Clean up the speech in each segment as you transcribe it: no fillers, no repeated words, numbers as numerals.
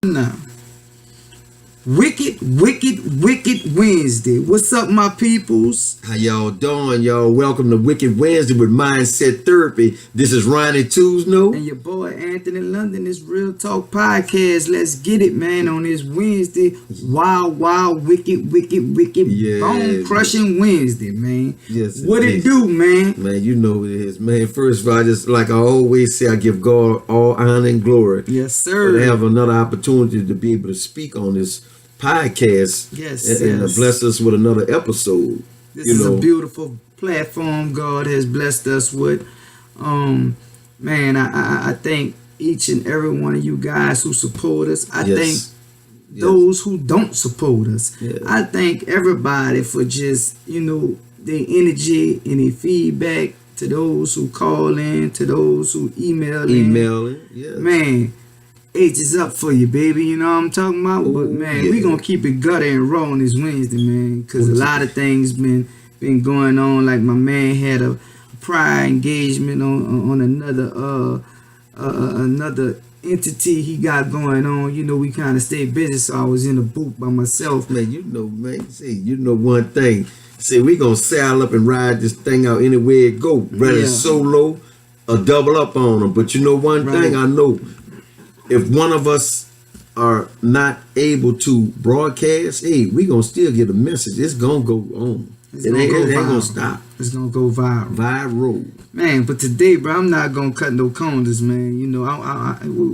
Now, wicked Wednesday. What's up, my peoples? How y'all doing, y'all? Welcome to Wicked Wednesday with Mindset Therapy. This is Ronnie Tuesno. And your boy Anthony London. This Real Talk Podcast. Let's get it, man, on this Wednesday. Wild, wicked, Yeah, bone crushing Wednesday, man. Yes, what it do, man? Man, you know what it is, man. First of all, just like I always say, I give God all honor and glory. Yes, sir. To have another opportunity to be able to speak on this podcast. Yes, and bless us with another episode. This is a beautiful platform God has blessed us with. Man, I thank each and every one of you guys who support us. I thank those who don't support us. Yes. I thank everybody for just, their energy and their feedback, to those who call in, to those who email in. Yes. Man, H is up for you, baby. You know what I'm talking about? But man, we gonna keep it gutter and raw on this Wednesday, man, because a lot of things been going on. Like my man had a prior engagement on another entity he got going on. We kind of stayed busy, so I was in the booth by myself. Man, one thing. See, we gonna sail up and ride this thing out anywhere it go. Whether solo or double up on them. But you know one thing I know. If one of us are not able to broadcast, hey, we gonna still get a message. It's gonna go on. It ain't gonna stop. It's gonna go viral. Viral. Man, but today, bro, I'm not gonna cut no corners, man.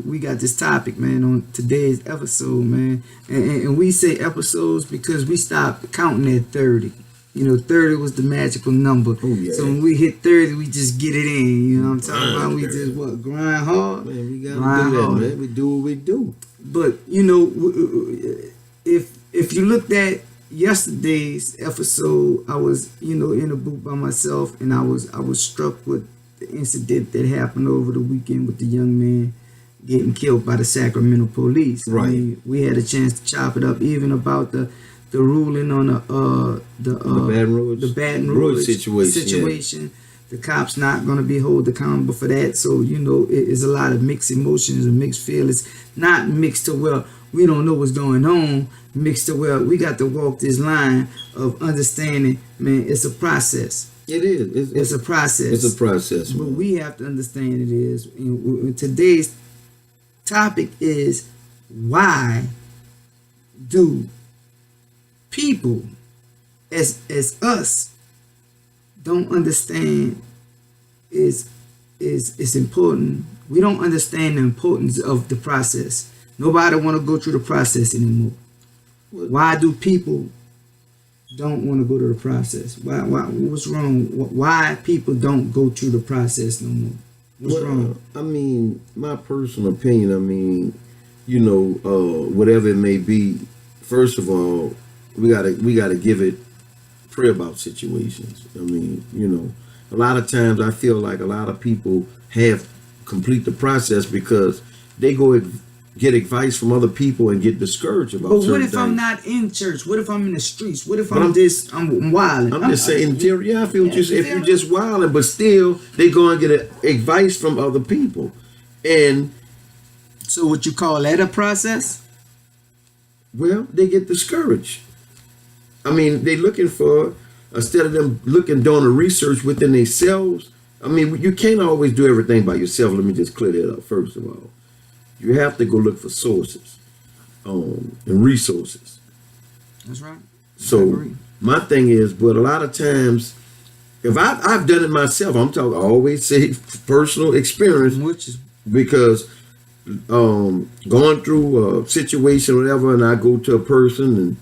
We got this topic, man, on today's episode, man. And we say episodes because we stopped counting at 30. 30 was the magical number. Oh, yeah. So when we hit 30, we just get it in. You know what I'm talking about? We just grind hard. Man, we gotta do that, man. We do what we do. But if you looked at yesterday's episode, I was in the booth by myself, and I was struck with the incident that happened over the weekend with the young man getting killed by the Sacramento police. Right. I mean, we had a chance to chop it up, even about the ruling on the Baton Rouge situation. The cops not going to be held accountable for that. So, it is a lot of mixed emotions and mixed feelings. Not mixed to where we don't know what's going on. Mixed to where we got to walk this line of understanding, man, it's a process. It is. It's a process. It's a process. But we have to understand it is. Today's topic is, why do people as us don't understand is important. We don't understand the importance of the process. Nobody want to go through the process anymore. Why do people don't want to go through the process? Why what's wrong? Why people don't go through the process no more? What's wrong? I mean, my personal opinion, whatever it may be, first of all, we gotta give it pray about situations. I mean, a lot of times I feel like a lot of people have complete the process because they go get advice from other people and get discouraged about. But what if I'm not in church? What if I'm in the streets? What if I'm wilding? I'm just saying, I feel just if you're just wilding, but still they go and get advice from other people, and so what you call that a process? Well, they get discouraged. I mean, they looking for, instead of them doing the research within themselves. I mean, you can't always do everything by yourself. Let me just clear that up first of all. You have to go look for sources and resources. That's right. So my thing is, but a lot of times, if I've done it myself, I always say personal experience, because going through a situation or whatever, and I go to a person and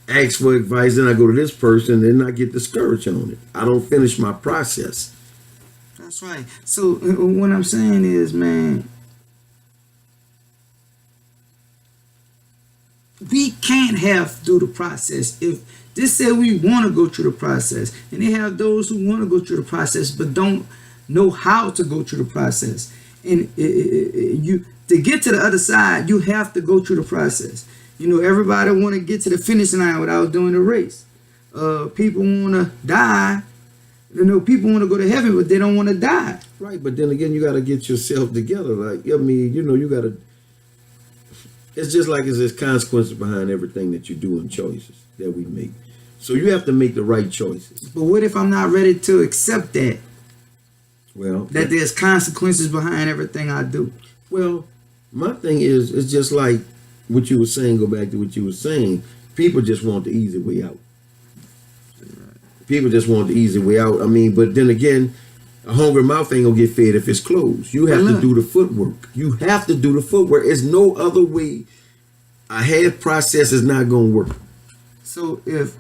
ask for advice, then I go to this person, then I get discouraged on it. I don't finish my process. That's right. So what I'm saying is, man, we can't have to do the process. If this said we want to go through the process, and they have those who want to go through the process but don't know how to go through the process, and you to get to the other side, you have to go through the process. Everybody want to get to the finish line without doing the race. People want to die. People want to go to heaven, but they don't want to die. Right, but then again, you got to get yourself together. Like, I mean, you got to It's just like there's consequences behind everything that you do and choices that we make. So you have to make the right choices. But what if I'm not ready to accept that? Well, That there's consequences behind everything I do. Well, my thing is, it's just like what you were saying. Go back to what you were saying. People just want the easy way out. People just want the easy way out. I mean, but then again, a hungry mouth ain't gonna get fed if it's closed. You have to do the footwork. You have to do the footwork. There's no other way. A half process is not gonna work. So if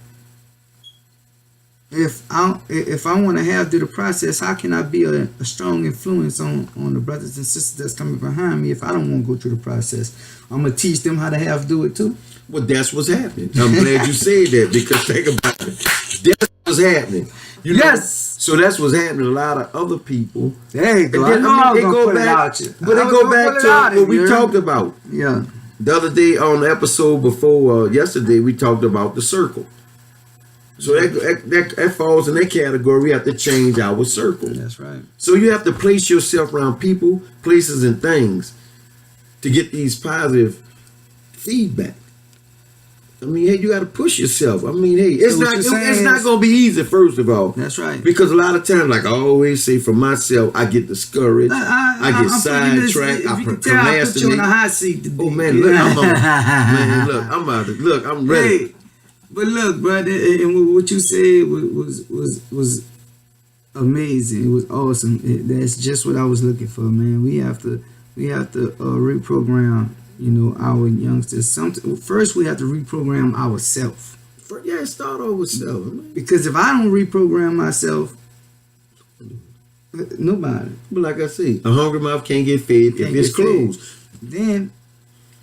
I want to have do the process, how can I be a strong influence on the brothers and sisters that's coming behind me if I don't want to go through the process? I'm gonna teach them how to have do it too. Well, that's what's happening. I'm glad you said that, because think about it. That's what's happening. You know? Yes. So that's what's happening. A lot of other people. There you go. Then, they go back, but they go back to what we talked about. Yeah. The other day on the episode before yesterday, we talked about the circle. So that falls in that category. We have to change our circle. That's right. So you have to place yourself around people, places, and things to get these positive feedback. I mean, hey, you got to push yourself. I mean, hey, it's not going to be easy, first of all. That's right. Because a lot of times, like I always say for myself, I get discouraged. I get sidetracked. I procrastinate. I put you in a hot seat today. Oh, man, look, I'm ready. Hey, but look, brother, and what you said was amazing. It was awesome. That's just what I was looking for, man. We have to reprogram, our youngsters. First, we have to reprogram ourselves. Yeah, start over with self. Because if I don't reprogram myself, nobody. But like I say, a hungry mouth can't get fed if it's closed. Then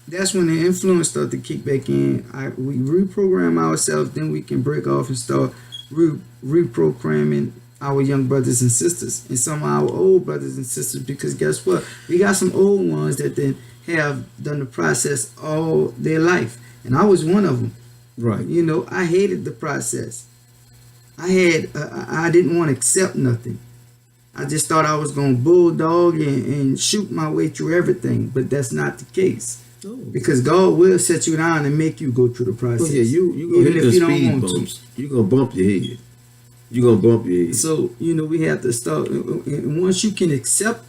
that's when the influence start to kick back in. We reprogram ourselves, then we can break off and start reprogramming our young brothers and sisters and some of our old brothers and sisters, because guess what? We got some old ones that then have done the process all their life. And I was one of them. Right. I hated the process. I didn't want to accept nothing. I just thought I was going to bulldog and shoot my way through everything. But that's not the case. No. Because God will set you down and make you go through the process. Oh, yeah, you going to hit the speed bumps. You're going to bump your head. You're going to bump your head. So, we have to start. And once you can accept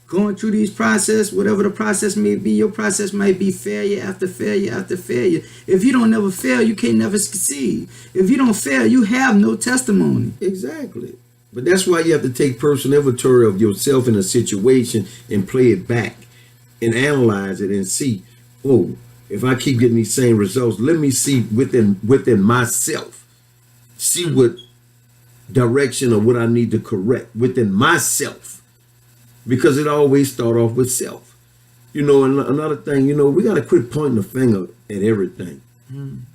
going through these process, whatever the process may be, your process might be failure after failure after failure. If you don't never fail, you can't never succeed. If you don't fail, you have no testimony. Exactly. But that's why you have to take personal inventory of yourself in a situation and play it back and analyze it and see, if I keep getting these same results, let me see within myself, see what direction or what I need to correct within myself. Because it always start off with self. And another thing, we got to quit pointing the finger at everything.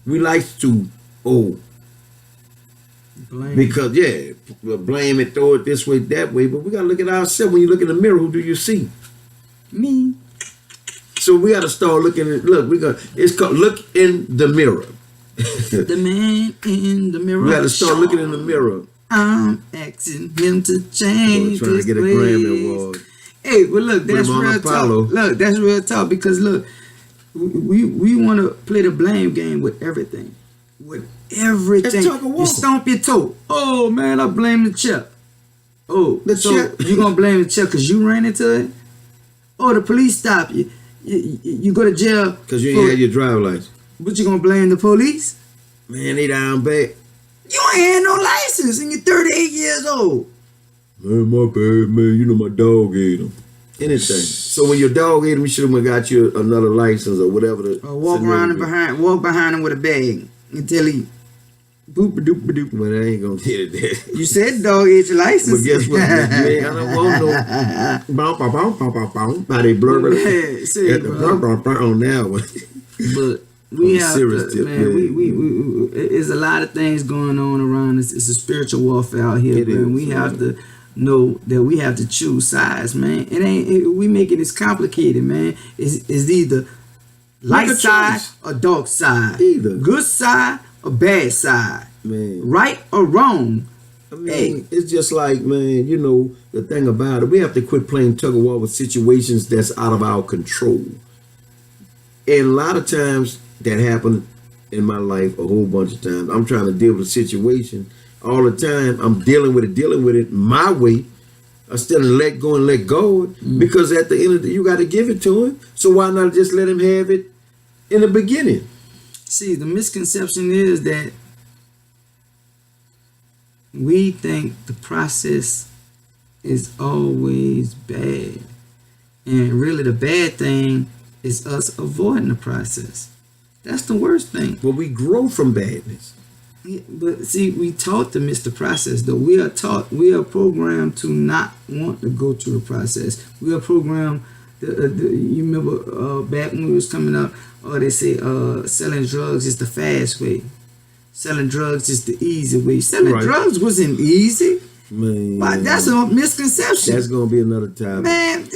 We like to, blame. Because, blame it, throw it this way, that way. But we got to look at ourselves. When you look in the mirror, who do you see? Me. So we got to start looking at, it's called look in the mirror. The man in the mirror. We got to start looking in the mirror. I'm asking him to change trying to get a Grammy award. Hey, well, look, that's real talk. Look, that's real talk, because look, we want to play the blame game with everything. With everything. You stomp your toe. Oh man, I blame the chip. Oh, so you gonna blame the chip because you ran into it? Oh, the police stop you. You go to jail because you ain't had your driver's license. But you gonna blame the police? Man, they down bad. You ain't had no license and you're 38 years old. Man, my bad, man. My dog ate him. Anything. So when your dog ate him, you should have got you another license or whatever. Walk behind him with a bag until he boop a doop a doop. But I ain't gonna get it there. You said the dog ate your license. But guess what? I don't want no by they blur it. On that one. But we have to, man. We there's a lot of things going on around us. It's a spiritual warfare out here, man. We have to know that we have to choose sides, man. We make it as complicated, man. It's either light side or dark side, either good side or bad side, man. Right or wrong. I mean, it's just like, man, the thing about it, we have to quit playing tug of war with situations that's out of our control. And a lot of times that happened in my life a whole bunch of times. I'm trying to deal with a situation all the time. I'm dealing with it my way. Instead of let go and let go, because at the end of the you got to give it to him. So why not just let him have it in the beginning? See, the misconception is that we think the process is always bad. And really the bad thing is us avoiding the process. That's the worst thing. But we grow from badness. Yeah, but see, we taught to miss the process, though. We are programmed to not want to go through the process. We are programmed, you remember back when we was coming up, they say selling drugs is the fast way. Selling drugs is the easy way. Selling drugs wasn't easy. Man, that's a misconception. That's gonna be another topic. Man,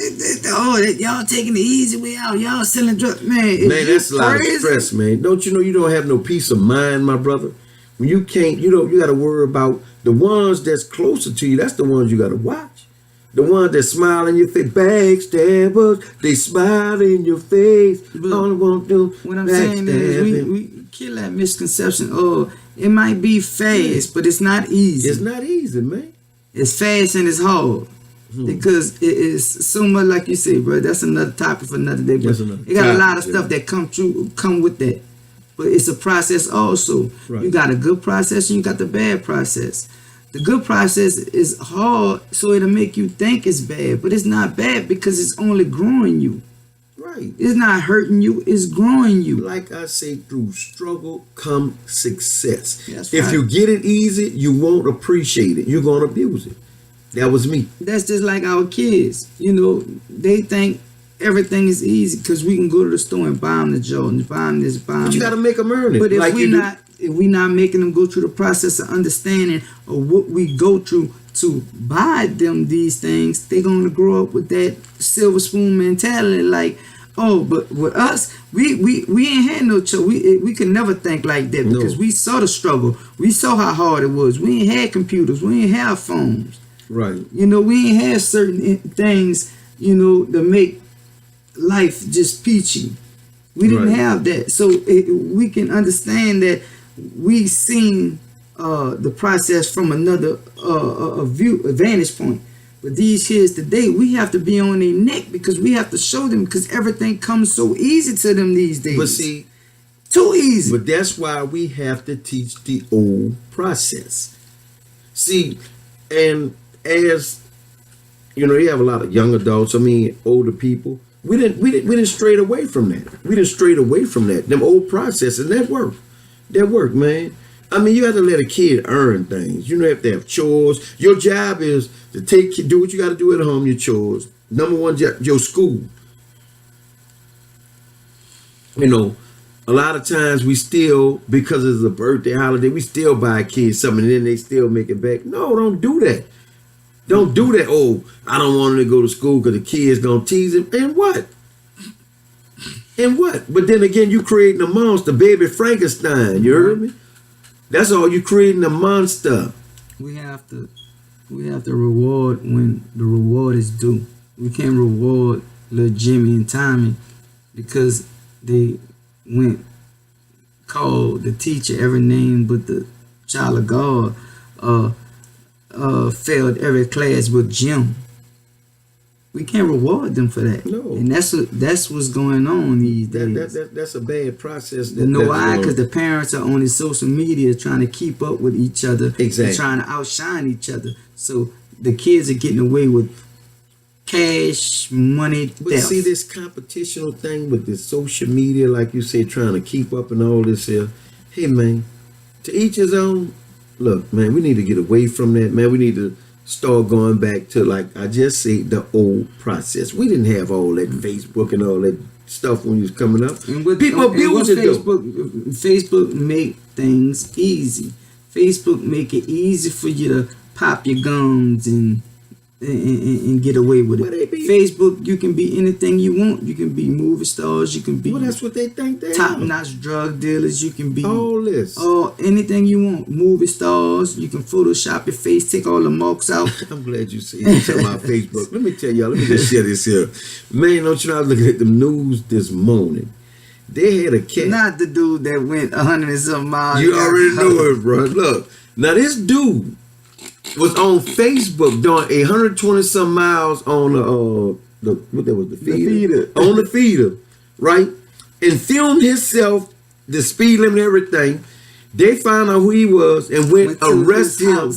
y'all taking the easy way out. Y'all selling drugs. Man, that's a lot of stress, man. Don't you know you don't have no peace of mind, my brother? When you can't, you got to worry about the ones that's closer to you. That's the ones you got to watch. The ones that smile in your face, backstabbers, they smile in your face. All they want to do, what I'm saying is we kill that misconception. Oh, it might be fast, but it's not easy. It's not easy, man. It's fast and it's hard. Because it is so much, like you say, bro. That's another topic for another day. But it got a lot of stuff that come with that. But it's a process also. Right. You got a good process and you got the bad process. The good process is hard, so it'll make you think it's bad. But it's not bad because it's only growing you. Right. It's not hurting you, it's growing you. Like I say, through struggle come success. That's if right. you get it easy, you won't appreciate it. You're going to abuse it. That was me. That's just like our kids. They think everything is easy because we can go to the store and buy them the Jordan, buy them this, buy them But you got to make them earn it. But if like we're not making them go through the process of understanding of what we go through to buy them these things, they're going to grow up with that silver spoon mentality. Like, oh, but with us, we ain't had no choice. We could never think like that because we saw the struggle. We saw how hard it was. We ain't had computers. We ain't have phones. Right. We ain't have certain things, to make life just peachy. We didn't have that. So we can understand that we seen the process from another vantage point. But these kids today, we have to be on their neck because we have to show them because everything comes so easy to them these days. But see, too easy. But that's why we have to teach the old process. See, and as you have a lot of young adults, older people. We didn't strayed away from that. We didn't strayed away from that. Them old processes, that work, man. You have to let a kid earn things. You have to have chores. Your job is to do what you got to do at home, your chores. Number one, your school. A lot of times we still, because it's a birthday holiday, we still buy kids something and then they still make it back. No, don't do that. Don't do that. Oh, I don't want him to go to school because the kid's going to tease him. And what? And what? But then again, you creating a monster, baby Frankenstein. You heard me? That's all you creating, a monster. We have to reward when the reward is due. We can't reward little Jimmy and Tommy because they called the teacher every name but the child of God. Failed every class with Jim. We can't reward them for that. No. And that's what's going on these days. That's a bad process. Why? Because the parents are on the social media trying to keep up with each other. Exactly. And trying to outshine each other. So the kids are getting away with cash, money, theft. But see this competitional thing with this social media, like you say, trying to keep up and all this here. Hey, man, to each his own. Look, man, we need to get away from that, man. We need to start going back to, like I just said, the old process. We didn't have all that Facebook and all that stuff when you was coming up. People abuse it, Facebook make things easy. Facebook make it easy for you to pop your gums and get away with it. Facebook, you can be anything you want. You can be movie stars. You can be that's what they think they top-notch drug dealers. You can be all this. Anything you want. Movie stars. You can Photoshop your face, take all the marks out. I'm glad you said about Facebook. Let me tell y'all. Let me just share this here. Man, don't you know, I was looking at the news this morning. They had a cat. Not the dude that went 100 and something miles. You already know it, bro. Look, now this dude was on Facebook doing 120 some miles on the feeder. On the feeder, right? And filmed himself, the speed limit and everything. They found out who he was and went arrest him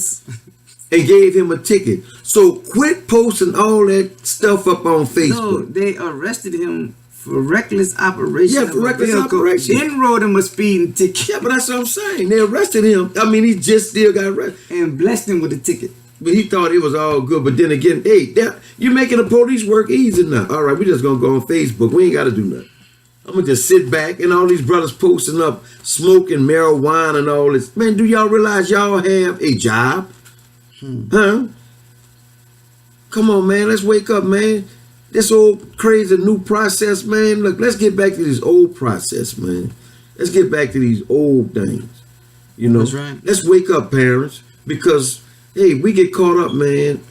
and gave him a ticket. So quit posting all that stuff up on Facebook. No, they arrested him for reckless operation. Yeah, for reckless operation. Then wrote him a speeding ticket. Yeah, but that's what I'm saying. They arrested him. I mean, he just still got arrested. And blessed him with a ticket. But he thought it was all good. But then again, hey, you're making the police work easy now. All right, we just going to go on Facebook. We ain't got to do nothing. I'm going to just sit back and all these brothers posting up, smoking marijuana and all this. Man, do y'all realize y'all have a job? Huh? Come on, man. Let's wake up, man. This old crazy new process, man. Look, let's get back to this old process, man. Let's get back to these old things. You know? That's right. Let's wake up, parents, because, hey, we get caught up, man.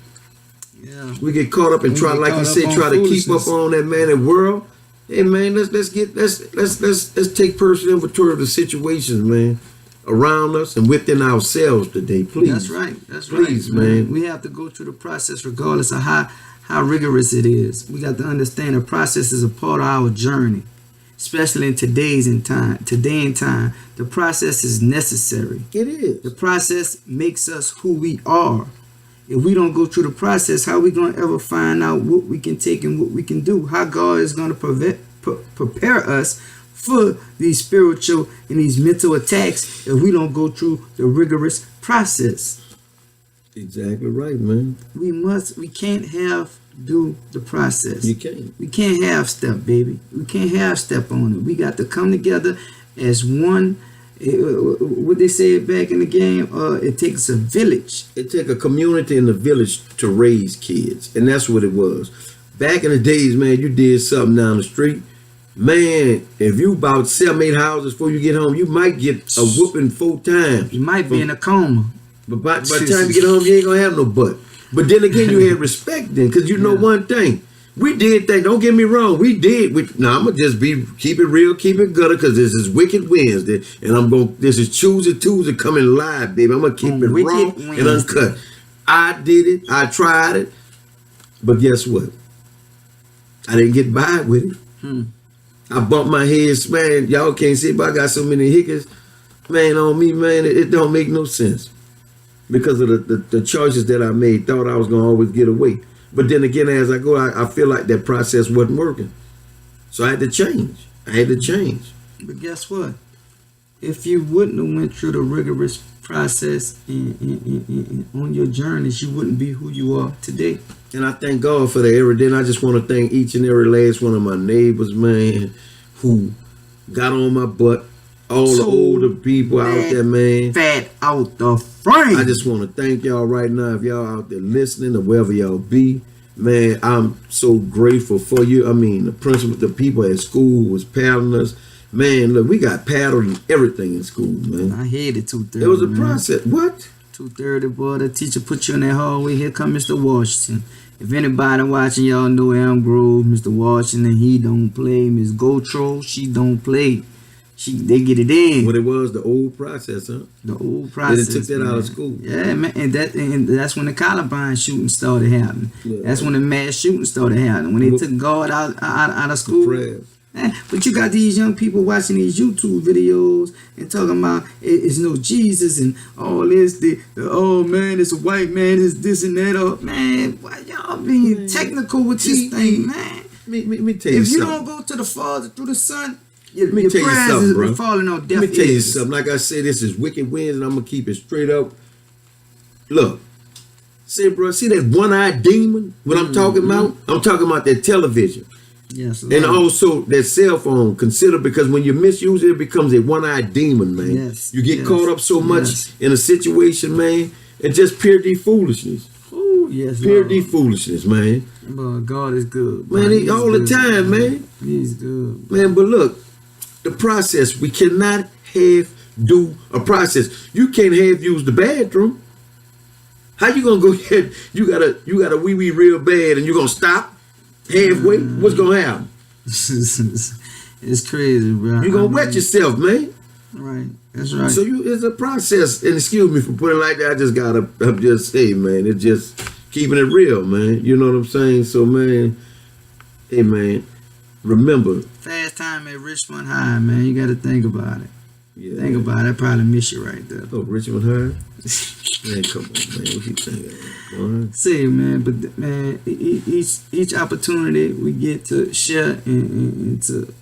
Yeah. We get caught up and try, like you said, try to keep up on that, man, and world. Hey, man, let's take personal inventory of the situations, man, around us and within ourselves today, please. That's right. That's please, right, man. We have to go through the process regardless of how rigorous it is. We got to understand the process is a part of our journey, especially in today and time. The process is necessary. It is. The process makes us who we are. If we don't go through the process, how are we going to ever find out what we can take and what we can do? How God is going to prepare us for these spiritual and these mental attacks if we don't go through the rigorous process? Exactly right, man. We can't do the process. You can't. We can't half step, baby. We can't half step on it. We got to come together as one. What they said back in the game, it takes a village. It takes a community and a village to raise kids, and that's what it was. Back in the days, man, you did something down the street, man, if you about 7-8 houses before you get home, you might get a whooping 4 times. You might be in a coma. But by the time you get home, you ain't gonna have no butt. But then again, you had respect then, because you know one thing. We did things, don't get me wrong, we did. I'm going to just keep it real, keep it gutter, because this is Wicked Wednesday, and this is Tuesday coming live, baby. I'm going to keep it raw and uncut. I did it, I tried it, but guess what? I didn't get by with it. I bumped my head, man, y'all can't see, but I got so many hiccups, man, on me, man, it don't make no sense. Because of the choices that I made, thought I was going to always get away. But then again, as I go, I feel like that process wasn't working. So I had to change. But guess what? If you wouldn't have went through the rigorous process on your journeys, you wouldn't be who you are today. And I thank God for that every day. And I just want to thank each and every last one of my neighbors, man, who got on my butt. All the older people out there, man. Fat out the frame. I just want to thank y'all right now. If y'all out there listening or wherever y'all be, man, I'm so grateful for you. I mean, the principal, the people at school was paddling us. Man, look, we got paddled and everything in school, man. I hated 2:30. It was a process. What? 2:30, boy. The teacher put you in that hallway. Here come Mr. Washington. If anybody watching, y'all know Elm Grove, Mr. Washington, he don't play. Miss Gotro, she don't play. They get it in. What it was, the old process, huh? The old process. They took that out of school. Yeah, man, and that's when the Columbine shooting started happening. Yeah. That's when the mass shooting started happening. When they took God out of school. But you got these young people watching these YouTube videos and talking about it's no Jesus and all this. Oh man, it's a white man. It's this and that. Oh man, why y'all being technical with this thing, man? Let me tell you something. If you don't go to the Father through the Son, let me tell you something, bro. Falling on deaf Let me tell you ears. something. Like I said, this is Wicked Wednesday, and I'm gonna keep it straight up. Look, see, bro, see that one-eyed demon? What I'm talking about? I'm talking about that television. Yes, and also that cell phone. Consider, because when you misuse it, it becomes a one-eyed demon, man. Yes, you get caught up so much in a situation, man. It's just pure D foolishness. Oh yes, pure D foolishness, man. But God is good, man. He all the time, man. He's good, man. But look, the process. We cannot do a process. You can't use the bathroom. How you gonna go ahead? You gotta wee real bad, and you gonna stop halfway? What's gonna happen? It's crazy, bro. You're gonna wet yourself, man. Right. That's right. So it's a process, and excuse me for putting it like that. I'm just saying, man. It's just keeping it real, man. You know what I'm saying? So, man, hey, man, remember. Fast time at Richmond High, man. You got to think about it. Yeah. Think about it. I probably miss you right there. Oh, Richmond High? Man, come on, man. What you thinking, man? See, man, but man, each opportunity we get to share and to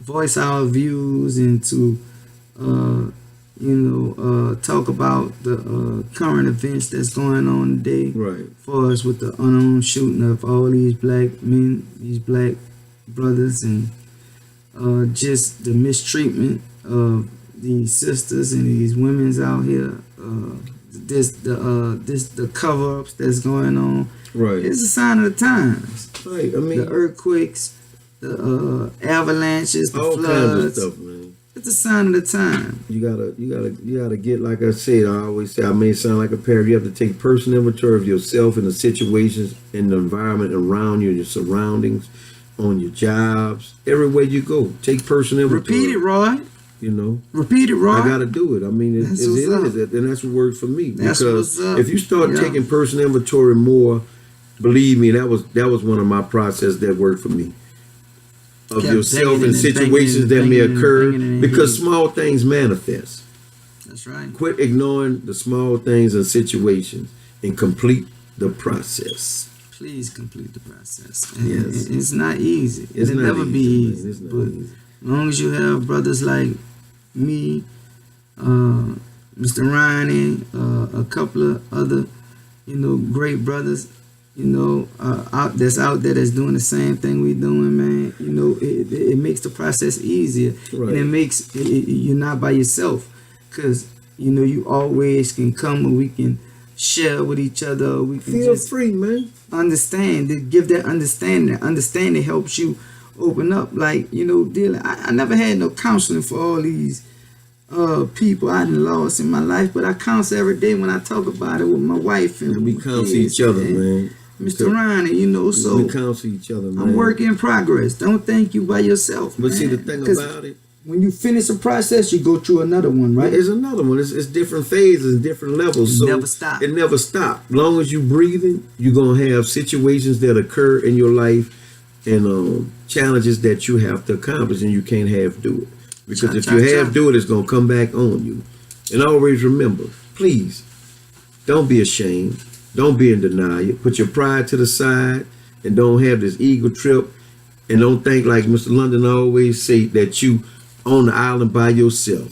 voice our views and to talk about the current events that's going on today. Right. For us with the unknown shooting of all these black men, these black brothers, and just the mistreatment of these sisters and these women's out here. The cover-ups that's going on. Right. It's a sign of the times. Right. I mean, the earthquakes, the avalanches, the all floods. kinds of stuff, man. It's a sign of the time. You gotta get, like I said, I always say, I may sound like a parrot. You have to take personal inventory of yourself and the situations and the environment around you, your surroundings, on your jobs, everywhere you go. Take personal inventory. Repeat it, Roy. You know, repeat it, Roy. I gotta do it. I mean, it is, and that's what works for me. That's because what's up. if you start taking personal inventory more, believe me, that was one of my processes that worked for me. Of yourself and situations that may occur, because small things manifest. That's right. Quit ignoring the small things and situations and complete the process. Please complete the process. Yes. It's not easy. It'll never be easy. It's not easy. As long as you have brothers like me, Mr. Ronnie, a couple of other, great brothers, out there that's doing the same thing we doing, man. It makes the process easier, right. And it makes you're not by yourself, because you always can come and we can share with each other. We can feel free, man. Understand. Give that understanding. Understanding helps you open up, like dealing. I never had no counseling for all these people I done lost in my life, but I counsel every day when I talk about it with my wife, and we counsel each other, man. Mr. Ronnie, so we counsel each other, man. I'm work in progress. Don't think you by yourself, but man. See, the thing about it, when you finish a process, you go through another one, right? It's another one. It's different phases, different levels. It never stop. It never stop. Long as you breathing, you're gonna have situations that occur in your life and challenges that you have to accomplish, and you can't half do it. Because if you half do it, it's gonna come back on you. And always remember, please, don't be ashamed. Don't be in denial. Put your pride to the side and don't have this ego trip. And don't think, like Mr. London always say, that you on the island by yourself.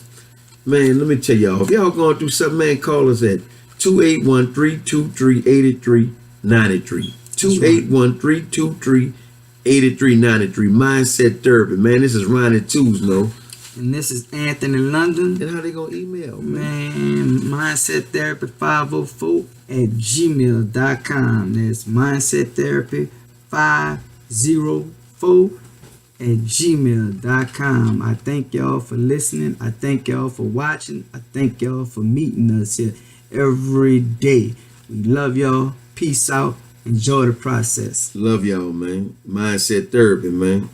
Man, let me tell y'all, if y'all going through something, man, call us at 281-323-8393. 281-323-8393. Mindset Therapy. Man, this is Ronnie Tuzno. And this is Anthony London. And how they gonna email? Man, mindsettherapy504@gmail.com. That's mindsettherapy504@gmail.com. I thank y'all for listening. I thank y'all for watching. I thank y'all for meeting us here every day. We love y'all. Peace out. Enjoy the process. Love y'all, man. Mindset Therapy, man.